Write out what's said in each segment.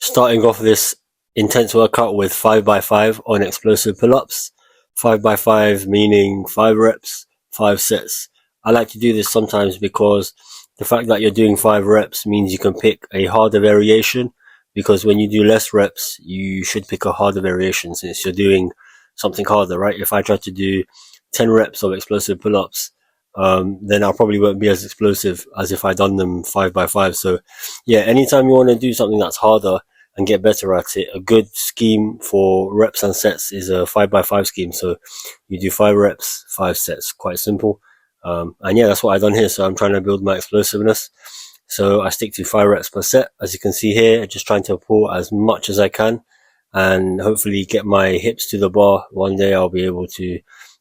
starting off this intense workout with 5x5 on explosive pull-ups. 5x5 meaning 5 reps, 5 sets. I like to do this sometimes because the fact that you're doing 5 reps means you can pick a harder variation, because when you do less reps, you should pick a harder variation since you're doing something harder, right? If I try to do 10 reps of explosive pull-ups, then I probably won't be as explosive as if I'd done them 5x5. So yeah, anytime you want to do something that's harder and get better at it, a good scheme for reps and sets is a 5x5 scheme. So you do 5 reps, 5 sets, quite simple. And yeah, that's what I've done here. So I'm trying to build my explosiveness. So I stick to 5 reps per set, as you can see here, just trying to pull as much as I can and hopefully get my hips to the bar. One day I'll be able to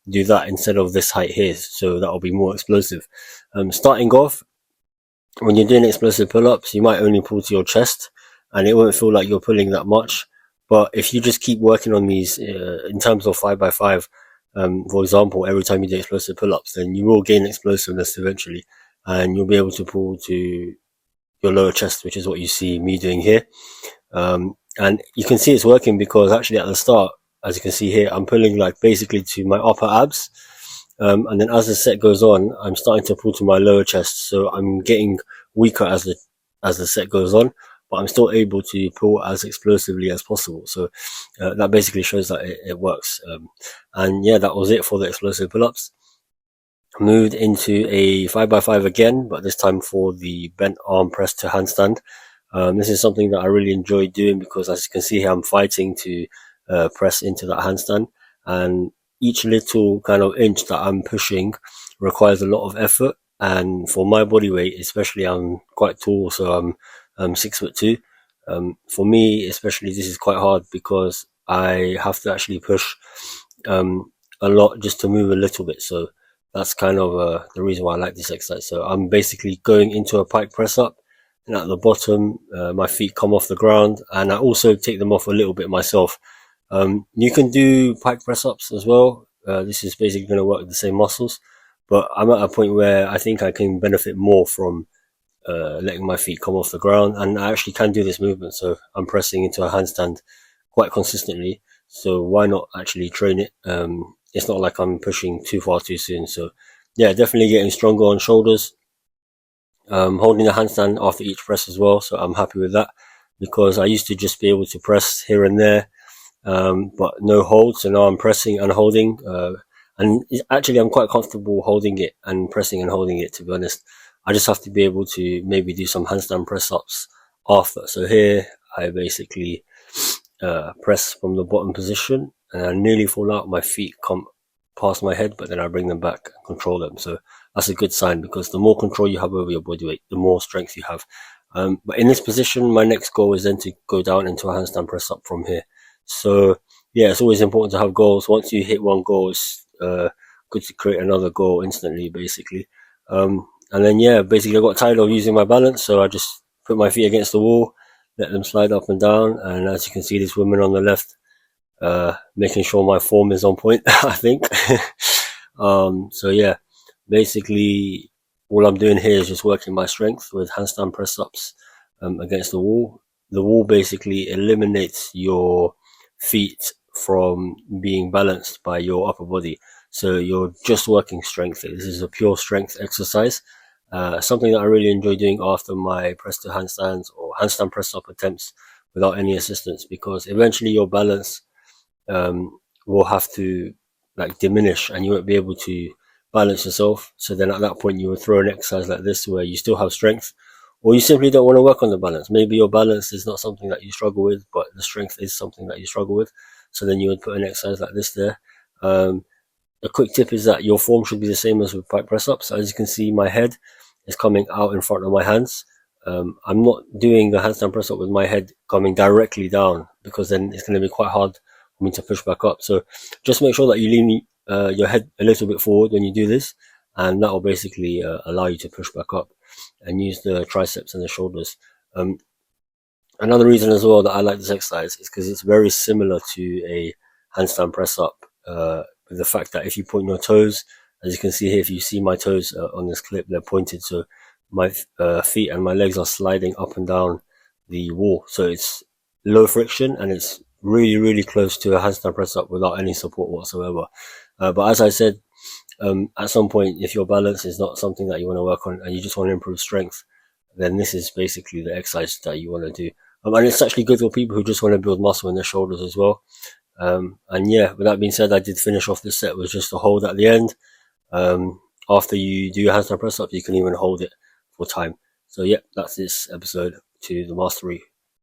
do that instead of this height here, so that'll be more explosive. Starting off, when you're doing explosive pull-ups, you might only pull to your chest and it won't feel like you're pulling that much. But if you just keep working on these in terms of 5x5, for example, every time you do explosive pull-ups, then you will gain explosiveness eventually and you'll be able to pull to your lower chest, which is what you see me doing here. And you can see it's working because actually at the start, as you can see here, I'm pulling like basically to my upper abs. And then as the set goes on, I'm starting to pull to my lower chest. So I'm getting weaker as the set goes on, but I'm still able to pull as explosively as possible. So that basically shows that it works. And yeah, that was it for the explosive pull-ups. Moved into a 5x5 again, but this time for the bent arm press to handstand. This is something that I really enjoy doing because, as you can see here, I'm fighting to press into that handstand, and each little kind of inch that I'm pushing requires a lot of effort. And for my body weight, especially, I'm quite tall, so I'm 6'2". For me, especially, this is quite hard because I have to actually push a lot just to move a little bit. So that's kind of the reason why I like this exercise. So I'm basically going into a pike press up, and at the bottom, my feet come off the ground, and I also take them off a little bit myself. You can do pike press ups as well. This is basically going to work the same muscles, but I'm at a point where I think I can benefit more from letting my feet come off the ground, and I actually can do this movement. So I'm pressing into a handstand quite consistently. So why not actually train it? It's not like I'm pushing too far too soon. So yeah, definitely getting stronger on shoulders. Holding the handstand after each press as well. So I'm happy with that because I used to just be able to press here and there, but no hold. So now I'm pressing and holding, and actually I'm quite comfortable holding it and pressing and holding it, to be honest. I just have to be able to maybe do some handstand press ups after. So here I basically press from the bottom position and I nearly fall out. My feet come past my head, but then I bring them back and control them. So that's a good sign because the more control you have over your body weight, the more strength you have. But in this position, my next goal is then to go down into a handstand press up from here. So yeah, it's always important to have goals. Once you hit one goal, it's good to create another goal instantly, basically. And then yeah, basically I got tired of using my balance, so I just put my feet against the wall, let them slide up and down. And as you can see, this woman on the left, making sure my form is on point, I think. So yeah, basically all I'm doing here is just working my strength with handstand press ups against the wall. The wall basically eliminates your feet from being balanced by your upper body. So you're just working strength. This is a pure strength exercise. Something that I really enjoy doing after my press to handstands or handstand press up attempts without any assistance, because eventually your balance will have to like diminish and you won't be able to balance yourself. So then at that point you will throw an exercise like this where you still have strength, or you simply don't want to work on the balance. Maybe your balance is not something that you struggle with, but the strength is something that you struggle with. So then you would put an exercise like this there. A quick tip is that your form should be the same as with pike press ups. As you can see, my head is coming out in front of my hands. I'm not doing a handstand press up with my head coming directly down, because then it's going to be quite hard for me to push back up. So just make sure that you lean your head a little bit forward when you do this, and that will basically allow you to push back up and use the triceps and the shoulders. Another reason as well that I like this exercise is because it's very similar to a handstand press up, with the fact that if you point your toes, as you can see here, if you see my toes on this clip, they're pointed, so my feet and my legs are sliding up and down the wall. So it's low friction, and it's really, really close to a handstand press up without any support whatsoever. But as I said, at some point, if your balance is not something that you want to work on and you just want to improve strength, then this is basically the exercise that you want to do. And it's actually good for people who just want to build muscle in their shoulders as well. And yeah, with that being said, I did finish off this set with just a hold at the end. After you do your handstand press up, you can even hold it for time. So yeah, that's this episode to the mastery.